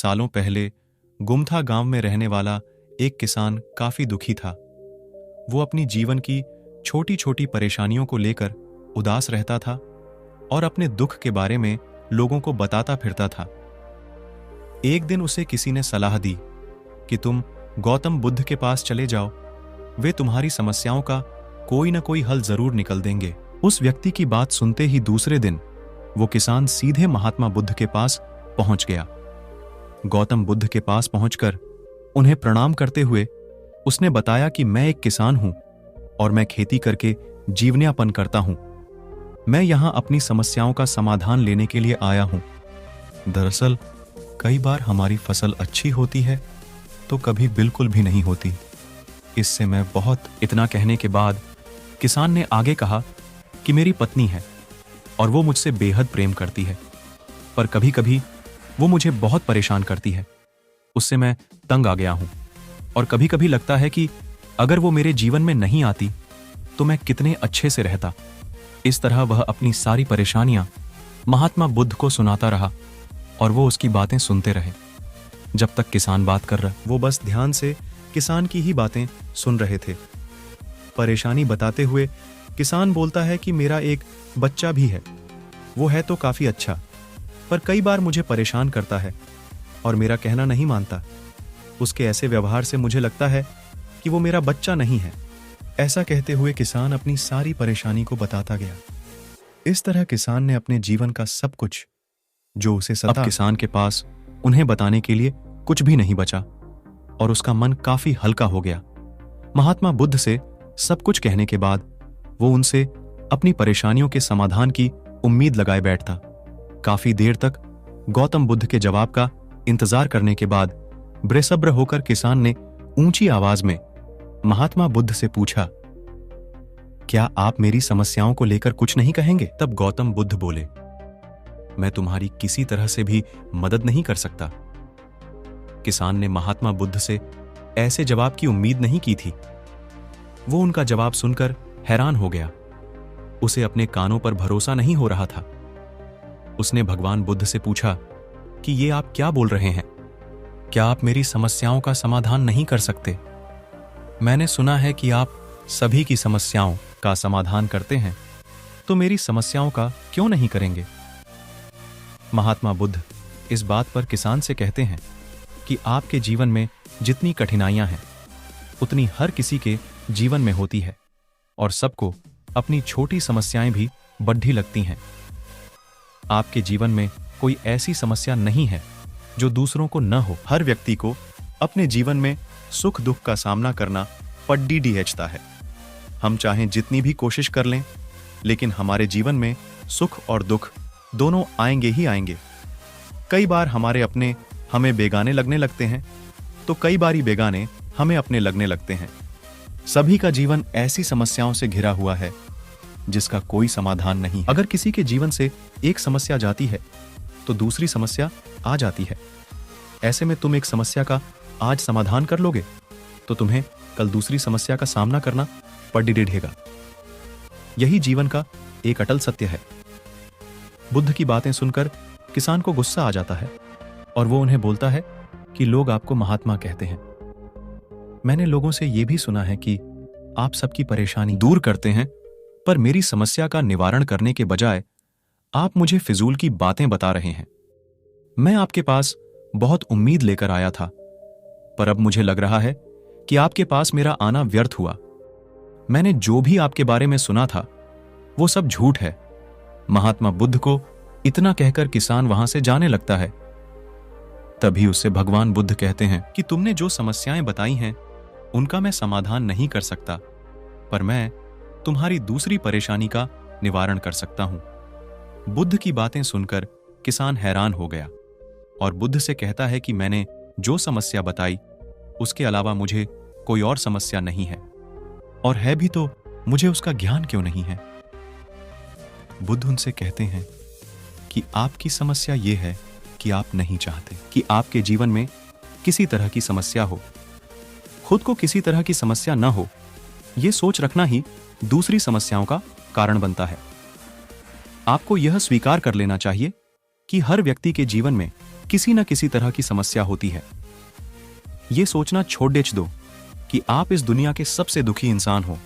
सालों पहले गुमथा गांव में रहने वाला एक किसान काफी दुखी था। वो अपनी जीवन की छोटी छोटी परेशानियों को लेकर उदास रहता था और अपने दुख के बारे में लोगों को बताता फिरता था। एक दिन उसे किसी ने सलाह दी कि तुम गौतम बुद्ध के पास चले जाओ, वे तुम्हारी समस्याओं का कोई न कोई हल जरूर निकल देंगे। उस व्यक्ति की बात सुनते ही दूसरे दिन वो किसान सीधे महात्मा बुद्ध के पास पहुंच गया। गौतम बुद्ध के पहुंच पहुंचकर उन्हें प्रणाम करते हुए उसने बताया कि मैं एक किसान हूं और मैं खेती करके जीवनयापन करता हूं। मैं यहां अपनी समस्याओं का समाधान लेने के लिए आया हूं। दरअसल कई बार हमारी फसल अच्छी होती है तो कभी बिल्कुल भी नहीं होती। इससे मैं बहुत इतना कहने के बाद किसान ने आगे कहा कि मेरी पत्नी है और वो मुझसे बेहद प्रेम करती है, पर कभी कभी वो मुझे बहुत परेशान करती है। उससे मैं तंग आ गया हूं और कभी कभी लगता है कि अगर वो मेरे जीवन में नहीं आती तो मैं कितने अच्छे से रहता। इस तरह वह अपनी सारी परेशानियां महात्मा बुद्ध को सुनाता रहा और वो उसकी बातें सुनते रहे। जब तक किसान बात कर रहा, वो बस ध्यान से किसान की ही बातें सुन रहे थे। परेशानी बताते हुए किसान बोलता है कि मेरा एक बच्चा भी है, वो है तो काफी अच्छा, पर कई बार मुझे परेशान करता है और मेरा कहना नहीं मानता। उसके ऐसे व्यवहार से मुझे लगता है कि वो मेरा बच्चा नहीं है। ऐसा कहते हुए किसान अपनी सारी परेशानी को बताता गया। इस तरह किसान ने अपने जीवन का सब कुछ जो उसे सता, अब किसान के पास उन्हें बताने के लिए कुछ भी नहीं बचा और उसका मन काफी हल्का हो गया। महात्मा बुद्ध से सब कुछ कहने के बाद वो उनसे अपनी परेशानियों के समाधान की उम्मीद लगाए बैठता। काफी देर तक गौतम बुद्ध के जवाब का इंतजार करने के बाद बेसब्र होकर किसान ने ऊंची आवाज में महात्मा बुद्ध से पूछा, क्या आप मेरी समस्याओं को लेकर कुछ नहीं कहेंगे? तब गौतम बुद्ध बोले, मैं तुम्हारी किसी तरह से भी मदद नहीं कर सकता। किसान ने महात्मा बुद्ध से ऐसे जवाब की उम्मीद नहीं की थी। वो उनका जवाब सुनकर हैरान हो गया। उसे अपने कानों पर भरोसा नहीं हो रहा था। उसने भगवान बुद्ध से पूछा कि ये आप क्या बोल रहे हैं? क्या आप मेरी समस्याओं का समाधान नहीं कर सकते? मैंने सुना है कि आप सभी की समस्याओं का समाधान करते हैं, तो मेरी समस्याओं का क्यों नहीं करेंगे? महात्मा बुद्ध इस बात पर किसान से कहते हैं कि आपके जीवन में जितनी कठिनाइयां हैं उतनी हर किसी के जीवन में होती है और सबको अपनी छोटी समस्याएं भी बड्ढी लगती हैं। आपके जीवन में कोई ऐसी समस्या नहीं है जो दूसरों को न हो। हर व्यक्ति को अपने जीवन में सुख दुख का सामना करना पड्डी ढींचता है। हम चाहें जितनी भी कोशिश कर लें, लेकिन हमारे जीवन में सुख और दुख दोनों आएंगे ही आएंगे। कई बार हमारे अपने हमें बेगाने लगने लगते हैं, तो कई बारी बेगाने हमें अपने लगने लगते हैं। सभी का जीवन ऐसी समस्याओं से घिरा हुआ है जिसका कोई समाधान नहीं है। अगर किसी के जीवन से एक समस्या जाती है तो दूसरी समस्या आ जाती है। ऐसे में तुम एक समस्या का आज समाधान कर लोगे तो तुम्हें कल दूसरी समस्या का सामना करना पड़ रहेगा। यही जीवन का एक अटल सत्य है। बुद्ध की बातें सुनकर किसान को गुस्सा आ जाता है और वो उन्हें बोलता है कि लोग आपको महात्मा कहते हैं। मैंने लोगों से यह भी सुना है कि आप सबकी परेशानी दूर करते हैं, पर मेरी समस्या का निवारण करने के बजाय आप मुझे फिजूल की बातें बता रहे हैं। मैं आपके पास बहुत उम्मीद लेकर आया था, पर अब मुझे लग रहा है कि आपके पास मेरा आना व्यर्थ हुआ। मैंने जो भी आपके बारे में सुना था वो सब झूठ है। महात्मा बुद्ध को इतना कहकर किसान वहां से जाने लगता है। तभी उससे भगवान बुद्ध कहते हैं कि तुमने जो समस्याएं बताई हैं उनका मैं समाधान नहीं कर सकता, पर मैं तुम्हारी दूसरी परेशानी का निवारण कर सकता हूं। बुद्ध की बातें सुनकर किसान हैरान हो गया और बुद्ध से कहता है कि मैंने जो समस्या बताई उसके अलावा मुझे कोई और समस्या नहीं है, और है भी तो मुझे उसका ज्ञान क्यों नहीं है? बुद्ध उनसे कहते हैं कि आपकी समस्या यह है कि आप नहीं चाहते कि आपके जीवन में किसी तरह की समस्या हो। खुद को किसी तरह की समस्या न हो, यह सोच रखना ही दूसरी समस्याओं का कारण बनता है। आपको यह स्वीकार कर लेना चाहिए कि हर व्यक्ति के जीवन में किसी न किसी तरह की समस्या होती है। ये सोचना छोड़ दो कि आप इस दुनिया के सबसे दुखी इंसान हो।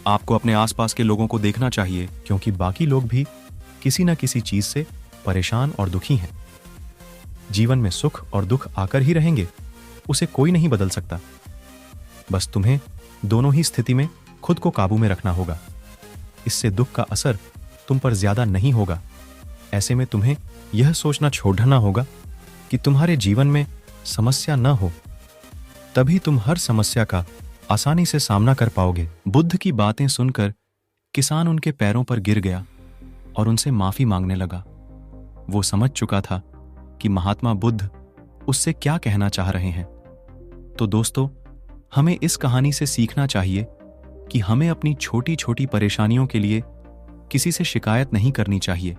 आपको अपने आसपास के लोगों को देखना चाहिए, क्योंकि बाकी लोग भी किसी न किसी चीज से परेशान और दुखी हैं। जीवन में सुख और दुख आकर ही रहेंगे, उसे कोई नहीं बदल सकता। बस तुम्हें दोनों ही स्थिति में खुद को काबू में रखना होगा। इससे दुख का असर तुम पर ज्यादा नहीं होगा। ऐसे में तुम्हें यह सोचना छोड़ना होगा कि तुम्हारे जीवन में समस्या न हो, तभी तुम हर समस्या का आसानी से सामना कर पाओगे। बुद्ध की बातें सुनकर किसान उनके पैरों पर गिर गया और उनसे माफी मांगने लगा। वो समझ चुका था कि महात्मा बुद्ध उससे क्या कहना चाह रहे हैं। तो दोस्तों, हमें इस कहानी से सीखना चाहिए कि हमें अपनी छोटी छोटी परेशानियों के लिए किसी से शिकायत नहीं करनी चाहिए,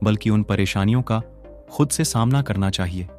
बल्कि उन परेशानियों का खुद से सामना करना चाहिए।